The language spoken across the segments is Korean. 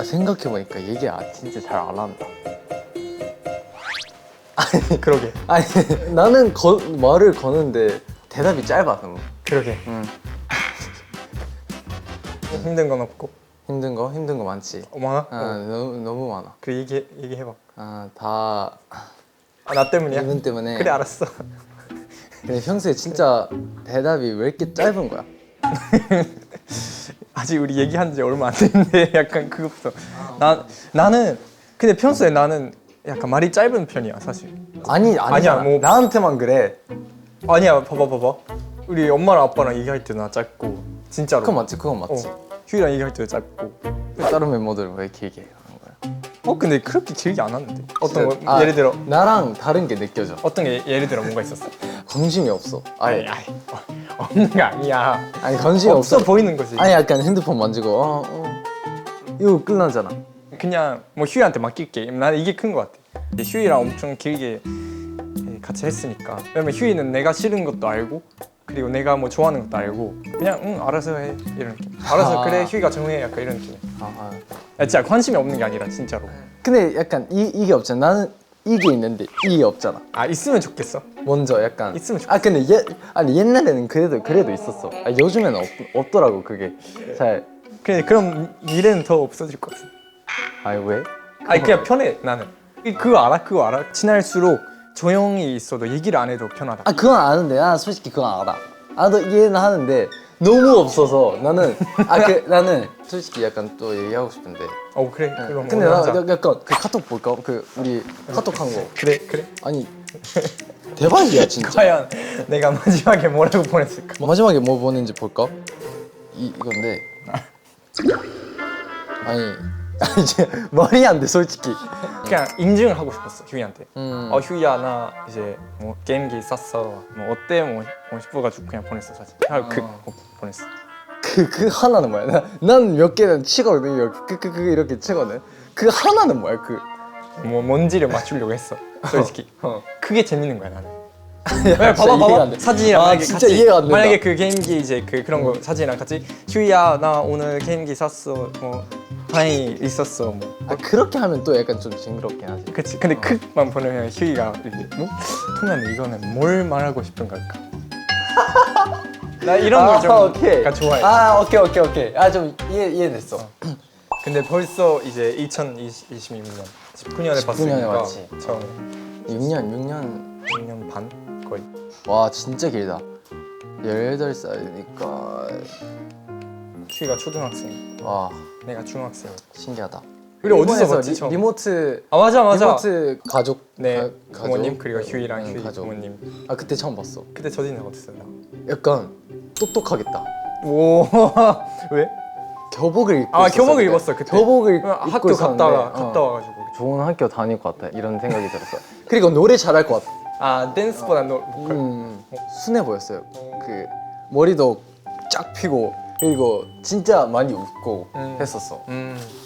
생각해보니까 얘기 진짜 잘 안 한다. 그러게. 아니 나는 말을 거는데 대답이 짧아 너무. 그러게. 응. 힘든 건 없고. 힘든 거 많지. 많아? 너무 많아. 그 얘기해봐. 다 나 때문이야? 이분 때문에. 그래 알았어. 근데 평소에 진짜 대답이 왜 이렇게 짧은 거야? 아직 우리 얘기한 지 얼마 안 됐는데 약간 그거부터. 나는 근데 평소에 나는 약간 말이 짧은 편이야 사실. 아니야 뭐 나한테만 그래. 아니야 봐봐. 우리 엄마랑 아빠랑 얘기할 때도 나 짧고 진짜로. 그건 맞지. 휴이랑 얘기할 때도 짧고. 다른 멤버들은 왜 길게 하는 거야? 근데 그렇게 길게 안 하는데. 어떤 거 예를 들어 나랑 다른 게 느껴져. 어떤 게 예를 들어 뭔가 있었어? 관심이 없어. 아예. 없는 게 아니야. 아니 관심이 없어 없어. 보이는 거지. 아니 약간 핸드폰 만지고 이거 끝나잖아. 그냥 뭐 휴이한테 맡길게. 나는 이게 큰 거 같아. 휴이랑 엄청 길게 같이 했으니까. 왜냐면 휴이는 내가 싫은 것도 알고 그리고 내가 뭐 좋아하는 것도 알고 그냥 응 알아서 해 이런 느낌. 알아서 그래 휴이가 정해 약간 이런 느낌. 진짜 관심이 없는 게 아니라 진짜로. 근데 약간 이게 없잖아. 나는 이게 있는데 이게 없잖아. 있으면 좋겠어. 먼저 약간 있으면 좋겠어. 근데 옛날에는 그래도 있었어. 요즘에는 없더라고 그게 잘. 그럼 미래는 더 없어질 것 같아. 왜? 그냥 편해 나는. 그거 알아? 친할수록 조용히 있어도 얘기를 안 해도 편하다. 그건 아는데 나 솔직히 그건 알아. 나도 이해는 하는데 너무 없어서 나는 나는 솔직히 약간 또 얘기하고 싶은데. 그래. 그럼 근데 나 약간 그 카톡 볼까? 우리 카톡 한 거. 그래. 아니 대박이야 진짜. 과연 내가 마지막에 뭐라고 보냈을까? 마지막에 뭐 보냈는지 볼까? 이건데. 아니 이제 말이 안 돼 솔직히. 그냥 인증을 하고 싶었어 휴이한테. 휴이야 나 이제 뭐 게임기 샀어. 뭐 어때 뭐 싶어가지고 그냥 보냈어 사실. 보냈어. 그 하나는 뭐야? 난 몇 개는 치거든. 이렇게 치거든. 그 하나는 뭐야? 뭐 뭔지를 맞추려고 했어 솔직히. 그게 재밌는 거야 나는. 야, 봐봐 사진이랑 만약에 진짜 같이 이해가 안 된다. 만약에 그 게임기 이제 그런 거 사진이랑 같이 휴이야 나 오늘 게임기 샀어 뭐 방이 있었어 뭐. 그렇게 하면 또 약간 좀 징그럽긴 하지. 그치. 근데 크만 보내면 휴이가 이제 통면 이거는 뭘 말하고 싶은 걸까? 나 이런 걸 좀 약간 좋아해. 오케이. 좀 이해됐어. 근데 벌써 이제 2026년 19년에 19년에 봤으니까 왔지. 처음에 6년 반 거의. 와 진짜 길다. 18살이니까 휴이가 초등학생, 와 내가 중학생. 신기하다. 우리 어디서 일본에서 봤지 처음? 리모트 맞아. 리모트 가족. 네 부모님 가족? 그리고 휴이랑 휴이 가족. 부모님. 그때 처음 봤어. 그때 저지는 어땠어요? 약간 똑똑하겠다. 오 왜? 교복을 입고 교복을 있었어, 입었어 그때. 교복을 입고 학교 있었는데, 갔다 와가지고. 좋은 학교 다닐 것 같아 이런 생각이 들었어. 그리고 노래 잘할 것 같아. 댄스보다 보컬. 순해 보였어요. 그 머리도 쫙 피고 그리고 진짜 많이 웃고 했었어.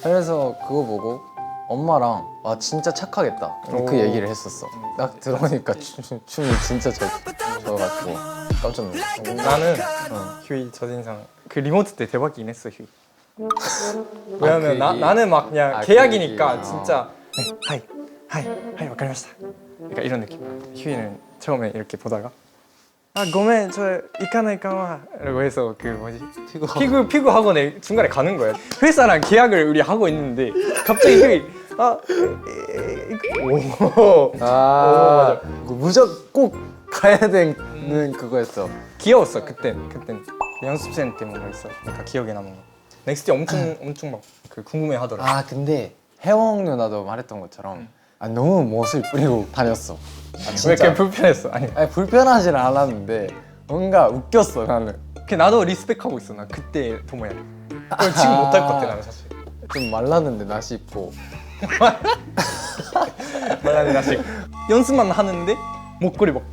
그래서 그거 보고 엄마랑 진짜 착하겠다 그 얘기를 했었어. 딱 들어보니까 춤이 진짜 잘 춰가지고 깜짝 놀랐어. 나는 휴이 첫인상 그 리모트 때 대박이긴 했어 휴이. 왜냐면 나는 막 그냥 계약이니까 진짜 네, 하이 와카리마시타 약간 이런 느낌. 휴이는 처음에 이렇게 보다가 고멘 저 이카나이까와 라고 해서 그 뭐지 피구 학원에 중간에 가는 거야. 회사랑 계약을 우리 하고 있는데 갑자기 휴이 맞아. 무조건 꼭 가야 되는 그거였어. 귀여웠어 그땐 연습생 때 뭔가 있어. 그러니까 기억에 남은 거. 넥스트 엄청 막 그 궁금해하더라. 근데 혜영 누나도 말했던 것처럼 너무 멋을 뿌리고 다녔어. 왜 진짜. 이렇게 불편했어? 아니 불편하진 않았는데 뭔가 웃겼어 나는. 나도 리스펙하고 있어. 나 그때 도모야. 그걸 지금 못할 것 같아 나는 사실. 좀 말랐는데 나시 입고 말하는 나식 연습만 하는데 목걸이 막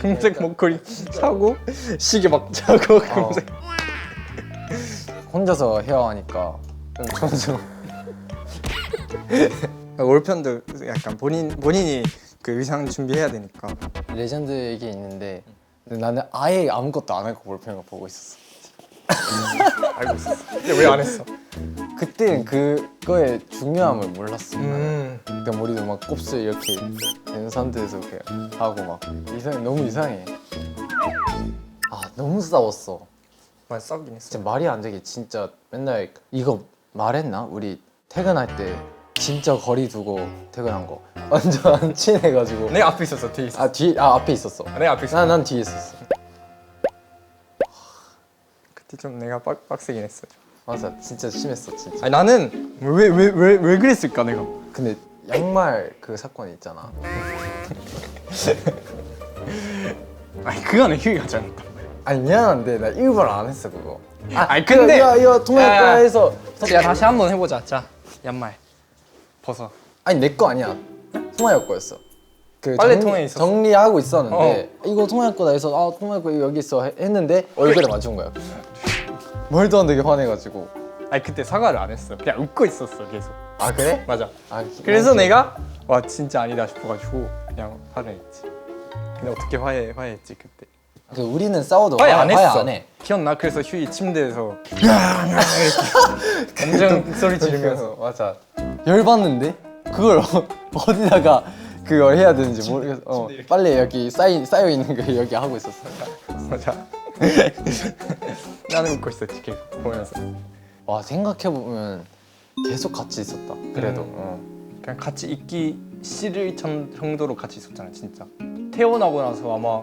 금색 목걸이 차고 시계 막 차고 금색. 혼자서 헤어하니까 좀 촌스러워. 올편도 약간 본인이 그 의상 준비해야 되니까. 레전드 얘기 있는데 근데 나는 아예 아무것도 안 하고 볼펜을 보고 있었어. 알고 있었어. 근데 왜 안 했어? 그때는 그거의 중요함을 몰랐어. 그때 머리도 막 곱슬 이렇게 된 상태에서 그냥 하고 막 너무 이상해. 아 너무 싸웠어. 많이 싸우긴 했어. 진짜 말이 안 되게 진짜 맨날 이거 말했나? 우리 퇴근할 때 진짜 거리 두고 퇴근한 거 완전 안 친해가지고. 내가 앞에 있었어, 뒤에 있었어. 앞에 있었어. 내가 앞에 있었어. 난 뒤에 있었어. 그때 좀 내가 빡세긴 했어. 맞아 진짜 심했어 진짜. 아니 나는 왜 그랬을까 내가. 근데 양말 그 사건 있잖아. 아니 그거는 휴이가 잘못다. 아니 미안한데 나 일부러 안 했어 그거. 아니 근데 이거 통할 거야 해서. 야 다시 한번 해보자. 자 양말 벗어. 아니 내 거 아니야. 통화할 거였어. 그 빨래통에 있었어. 정리하고 있었는데 이거 통화할 거다 해서 통화할 거 여기 있어 했는데 얼굴에 맞춘 거야. 말도 안 되게 화내가지고. 아니 그때 사과를 안 했어. 그냥 웃고 있었어 계속. 아 그래? 맞아. 아, 그래서 내가 와 진짜 아니다 싶어가지고 그냥 화를 했지. 근데 어떻게 화해했지 그때. 그 우리는 싸워도 화해 안 했어. 안 해. 기억나? 그래서 휴이 침대에서 이렇게 엄청 소리 지르면서 맞아. 열받는데 그걸 어디다가 그걸 해야 되는지 모르겠어. 빨리 여기 쌓여 있는 거 여기 하고 있었어. 맞아. 나는 웃고 있었지 계속 보면서. 와 생각해 보면 계속 같이 있었다. 그래도. 그냥 같이 있기 싫을 정도로 같이 있었잖아 진짜. 태어나고 나서 아마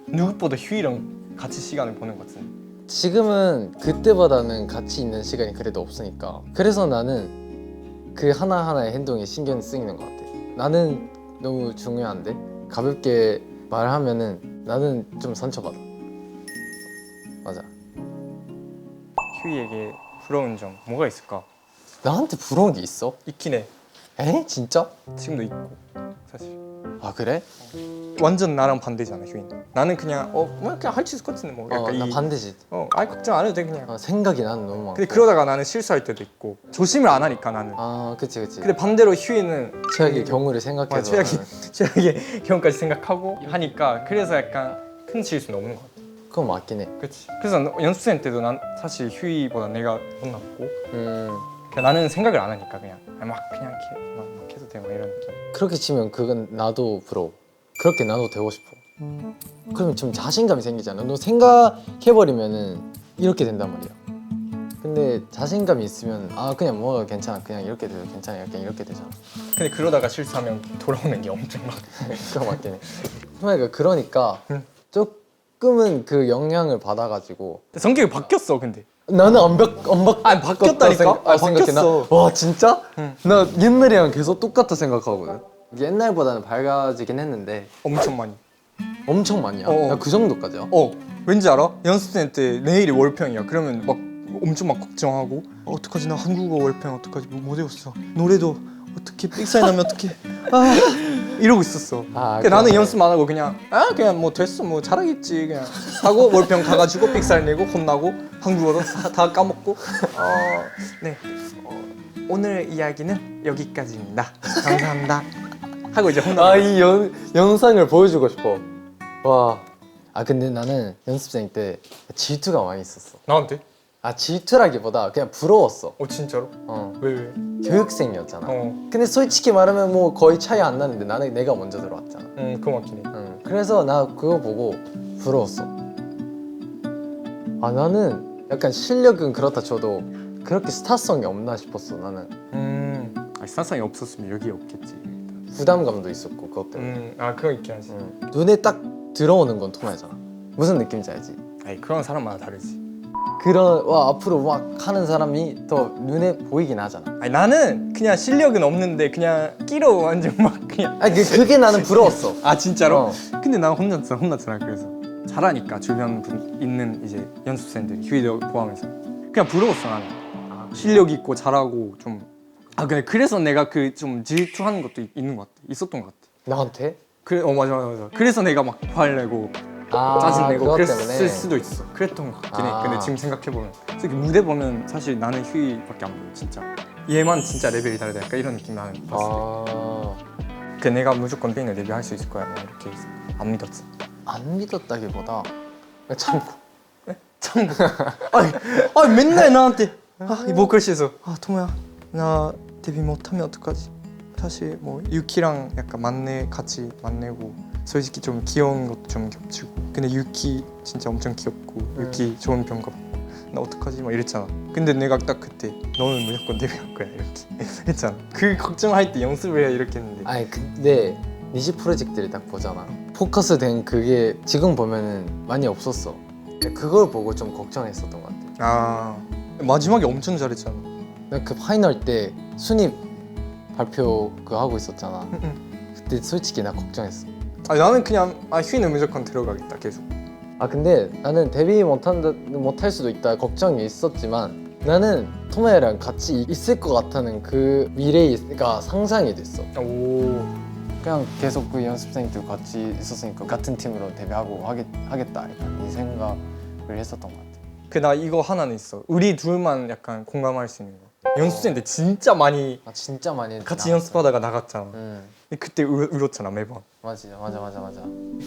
누구보다 휴이랑 같이 시간을 보낸 것 같은데. 지금은 그때보다는 같이 있는 시간이 그래도 없으니까. 그래서 나는 그 하나하나의 행동에 신경 쓰이는 것 같아. 나는 너무 중요한데 가볍게 말하면은 나는 좀 상처받아. 맞아. 휴이에게 부러운 점 뭐가 있을까? 나한테 부러운 게 있어? 있긴 해. 에? 진짜? 지금도 있고 사실. 아 그래? 완전 나랑 반대잖아 휴이는. 나는 그냥 뭐 그냥 할 수 있을 것 같은데 뭐 약간 나 반대지. 아이 걱정 안 해도 돼 그냥. 생각이 나는 너무 많고. 근데 그러다가 나는 실수할 때도 있고 조심을 안 하니까 나는. 아 그치. 근데 반대로 휴이는 최악의 경우를 생각해서. 최악의 경우까지 생각하고 하니까 그래서 약간 큰 실수는 없는 것 같아. 그건 맞긴 해. 그렇지. 그래서 연습생 때도 난 사실 휴이보다 내가 혼났고 음 그냥 나는 생각을 안 하니까 그냥 그냥 막 해도 되고 이런 느낌. 그렇게 치면 그건 나도 부러워. 그렇게 나도 되고 싶어. 그러면 좀 자신감이 생기잖아. 너 생각해버리면은 이렇게 된단 말이야. 근데 자신감이 있으면 그냥 뭐가 괜찮아. 그냥 이렇게 돼도 괜찮아. 약간 이렇게 되잖아. 근데 그러다가 실수하면 돌아오는 게 엄청 막. 그거 맞긴 해. 그러니까 조금은 그 영향을 받아가지고 성격이 바뀌었어 근데. 나는 안 아니 바뀌었다니까? 생각해. 와 진짜? 나 옛날이랑 계속 똑같다 생각하거든. 옛날보다는 밝아지긴 했는데 엄청 많이. 엄청 많이야. 야, 그 정도까지야? 왠지 알아? 연습생 때 내일이 월평이야. 그러면 막 엄청 막 걱정하고 어떡하지 나 한국어 월평 어떡하지 못 외웠어. 노래도 어떻게 삑사리 나면 어떡해. 이러고 있었어. 그러니까 나는 연습 안 하고 그냥 뭐 됐어 뭐 잘하겠지 그냥 하고 월평 가가지고 삑사리 내고 혼나고 한국어도 다 까먹고 네 오늘 이야기는 여기까지입니다. 감사합니다. 하고 이제 혼나. 이 영상을 보여주고 싶어. 와. 근데 나는 연습생 때 질투가 많이 있었어. 나한테? 질투라기보다 그냥 부러웠어. 진짜로? 왜? 교육생이었잖아. 근데 솔직히 말하면 뭐 거의 차이 안 나는데 내가 먼저 들어왔잖아. 그거 맞긴 해. 그래서 나 그거 보고 부러웠어. 나는 약간 실력은 그렇다 쳐도 그렇게 스타성이 없나 싶었어 나는. 스타성이 없었으면 여기 없겠지. 부담감도 있었고 그것 때문에. 그거 있긴 하지. 눈에 딱 들어오는 건 통하잖아. 무슨 느낌인지 알지? 그런 사람마다 다르지. 앞으로 막 하는 사람이 더 눈에 보이긴 하잖아. 나는 그냥 실력은 없는데 그냥 끼로 완전 막 그냥. 그게 나는 부러웠어. 진짜로? 근데 난 혼났잖아. 그래서 잘하니까 주변 있는 이제 연습생들이 휴이도 포함해서 그냥 부러웠어 나는. 실력 있고 잘하고 좀. 근데 그래서 내가 그 좀 질투하는 것도 있는 것 같아. 있었던 것 같아. 나한테? 맞아. 그래서 내가 막 화내고 짜증내고 그것 그랬을 때문에? 수도 있어. 그랬던 것 같긴 해. 근데 지금 생각해보면 솔직히 무대 보면 사실 나는 휴이밖에 안 보여 진짜. 얘만 진짜 레벨이 다르다 약간 이런 느낌 나는 봤어. 그 내가 무조건 빙을 데뷔할 수 있을 거야 이렇게 해서 안 믿었어. 안 믿었다기보다 참고. 참고. 아니 맨날 나한테 이 보컬 실수. 토모야, 나 데뷔 못하면 어떡하지? 사실 뭐 유키랑 약간 같이 만나고 솔직히 좀 귀여운 것도 좀 겹치고 근데 유키 진짜 엄청 귀엽고 유키 좋은 평가 받고 나 어떡하지? 막 이랬잖아. 근데 내가 딱 그때 너는 무조건 데뷔할 거야 이렇게 했잖아. 그 걱정할 때 연습을 해야 이렇게 했는데 아니 근데 니지 프로젝트를 딱 보잖아. 포커스 된 그게 지금 보면은 많이 없었어. 그걸 보고 좀 걱정했었던 것 같아. 마지막에 엄청 잘했잖아. 내가 그 파이널 때 순위 발표 그거 하고 있었잖아. 그때 솔직히 나 걱정했어. 나는 그냥 휘는 무조건 들어가겠다 계속. 근데 나는 데뷔 못할 수도 있다 걱정이 있었지만 나는 토모야랑 같이 있을 것 같다는 그 미래가 상상이 됐어. 오. 그냥 계속 그 연습생들 같이 있었으니까 같은 팀으로 데뷔하고 하겠다 약간 이 생각을 했었던 것 같아. 나 이거 하나는 있어. 우리 둘만 약간 공감할 수 있는 거. 연습생 때 진짜 많이 진짜 많이 같이 나왔어. 연습하다가 나갔잖아. 그때 울었잖아 매번. 맞아.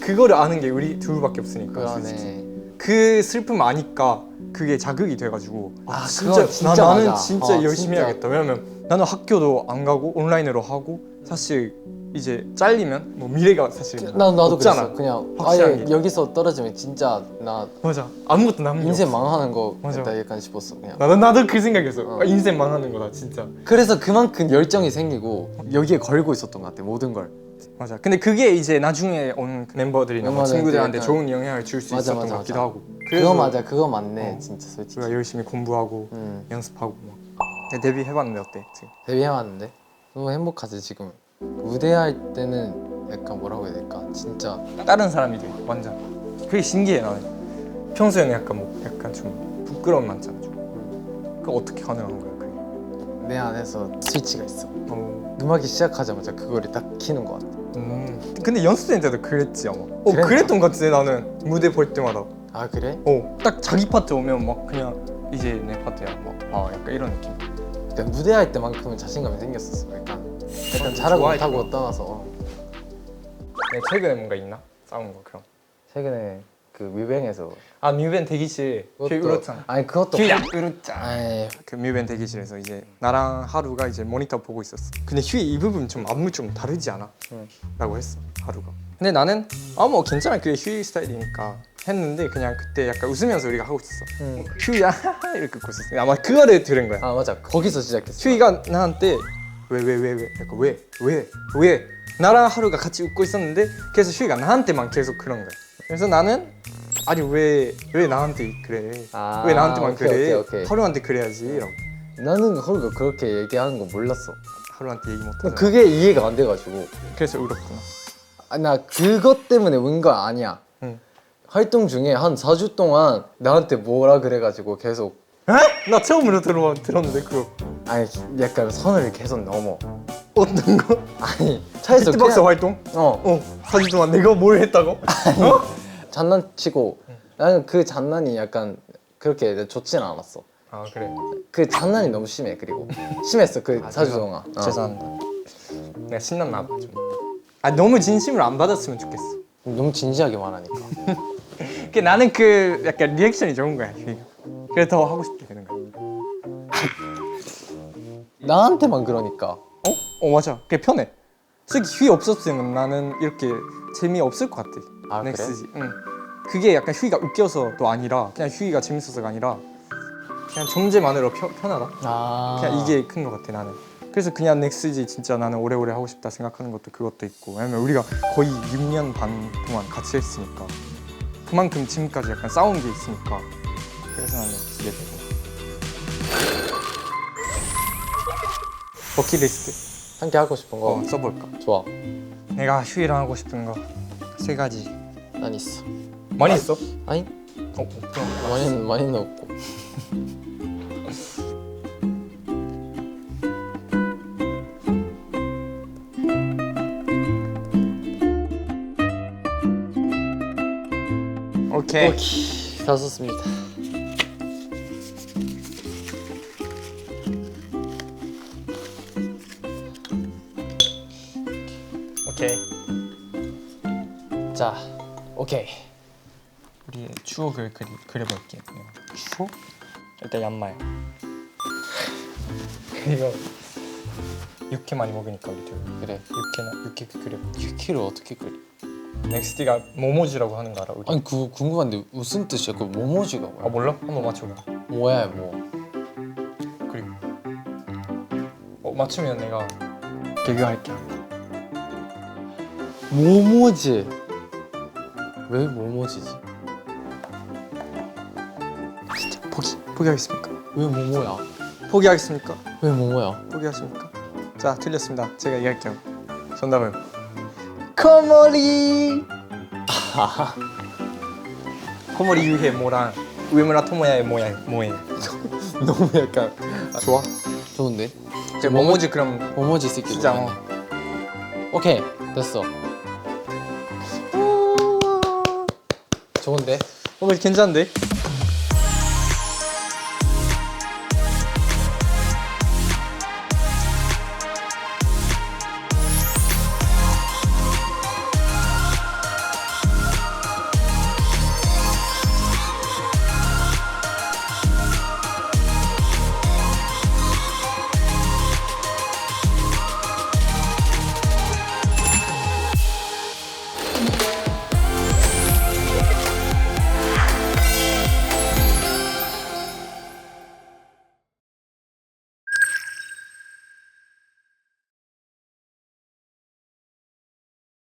그거를 아는 게 우리 둘밖에 없으니까 솔직히. 그러네. 그 슬픔 아니까 그게 자극이 돼가지고 그거 진짜 나는 맞아. 진짜 열심히 진짜. 해야겠다. 왜냐면 나는 학교도 안 가고 온라인으로 하고 사실 이제 잘리면 뭐 미래가 사실 나도 없잖아. 그랬어. 그냥 확실하게. 아예 여기서 떨어지면 진짜 나 맞아. 아무것도 남는 게 인생 없어. 망하는 거 맞아. 같다 약간 싶었어 그냥. 나도 그 생각이었어. 인생 망하는 거다 진짜. 그래서 그만큼 열정이 생기고 여기에 걸고 있었던 것 같아 모든 걸. 맞아. 근데 그게 이제 나중에 온 멤버들이나 뭐 멤버들한테 친구들한테 약간- 좋은 영향을 줄 수 있었던 것 같기도 하고. 그거 맞네 진짜 솔직히. 우리가 열심히 공부하고 연습하고 막. 데뷔 해봤는데 어때 지금? 데뷔해왔는데 너무 행복하지 지금. 무대할 때는 약간 뭐라고 해야 될까 진짜 다른 사람이 돼 완전. 그게 신기해 나는. 평소에는 약간 뭐 약간 좀 부끄러움 많잖아 좀. 그거 어떻게 가능한 거야 그게? 내 안에서 스위치가 있어. 음악이 시작하자마자 그거를 딱 키는 것 같아. 근데 연습생 때도 그랬지 아마. 그랬나? 그랬던 것 같아 나는 무대 볼 때마다. 그래? 딱 자기 파트 오면 막 그냥 이제 내 파트야 막 약간 이런 느낌. 그러니까 무대할 때만큼은 자신감이 생겼었어. 약간 잘하고 좋아했고. 못하고 떠나서. 네, 최근에 뭔가 있나? 싸운 거 그럼. 최근에 그 뮤뱅에서 뮤벤 대기실 그 울었잖아. 아니 그것도 휴야 울었잖아. 아이, 그 뮤벤 대기실에서 이제 나랑 하루가 이제 모니터 보고 있었어. 근데 휴이 이 부분 좀 안무 좀 다르지 않아? 라고 했어 하루가. 근데 나는 뭐 괜찮아 그게 휴이 스타일이니까 했는데 그냥 그때 약간 웃으면서 우리가 하고 있었어. 휴야 이렇게 웃고 있었어. 아마 그거를 들은 거야. 맞아 거기서 시작했어. 휴이가 나한테 왜 약간 왜 나랑 하루가 같이 웃고 있었는데 그래서 휴이가 나한테만 계속 그런 거야. 그래서 나는 아니 왜 나한테 그래? 왜 나한테만 오케이, 그래? 오케이. 하루한테 그래야지 이러고. 나는 허루가 그렇게 얘기하는 거 몰랐어. 하루한테 얘기 못하잖아. 그게 이해가 안 돼가지고. 그래서 울었구나. 나 그것 때문에 운 거 아니야. 활동 중에 한 4주 동안 나한테 뭐라 그래가지고 계속 에? 나 처음으로 들었는데 그거. 아니 약간 선을 계속 넘어. 어떤 거? 아니 차에서 비트박스 활동? 4주 동안 내가 뭘 했다고? 장난치고 나는 그 장난이 약간 그렇게 좋지는 않았어. 그래. 그 장난이 너무 심해. 그리고 심했어 그 4주 동안. 죄송합니다. 내가 신났나 봐 좀. 너무 진심으로 안 받았으면 좋겠어. 너무 진지하게 말하니까. 나는 그 약간 리액션이 좋은 거야. 그래서 더 하고 싶게 되는 거야. 나한테만 그러니까. 맞아. 그게 편해. 솔직히 휴이 없었으면 나는 이렇게 재미없을 것 같아. 그래? 넥스지. 응. 그게 약간 휴이가 웃겨서도 아니라 그냥 휴이가 재밌어서가 아니라 그냥 존재만으로 편하다. 그냥 이게 큰 것 같아 나는. 그래서 그냥 넥스지 진짜 나는 오래오래 하고 싶다 생각하는 것도 그것도 있고. 왜냐면 우리가 거의 6년 반 동안 같이 했으니까 그만큼 지금까지 약간 싸운 게 있으니까. 그래서 나는 기대되고. 버킷리스트 함께 하고 싶은 거 써볼까? 좋아. 내가 휴이랑 하고 싶은 거 3가지. 난 있어. 많이 있어? 아니 그럼 많이는 없고. 오케이. 다 썼습니다. 오케이. 자, 오케이. 우리의 추억을 그려볼게. 추억? 일단 양말. 이거 육회 많이 먹으니까 우리 둘. 그래. 육회 끓여. 육회를 어떻게 끓여? 넥스티가 모모지라고 하는 거 알아? 우리? 아니 그거 궁금한데 무슨 뜻이야? 그 모모지가 아 몰라? 한번 맞춰봐. 뭐야 뭐? 그리고 맞추면 내가 개그할게. 모모지. 왜 모모지지? 진짜 포기하겠습니까? 왜 모모야? 포기하겠습니까? 왜 모모야? 포기하십니까? 자 틀렸습니다. 제가 얘기할게요. 정답은 코모리. 코모리 유해 모랑 우에무라 토모야의 뭐예요? 너무 약간 좋아. 좋은데? 이제 모모지 그럼 모모지 쓸게. 진짜 오케이 됐어. 좋은데? 괜찮은데?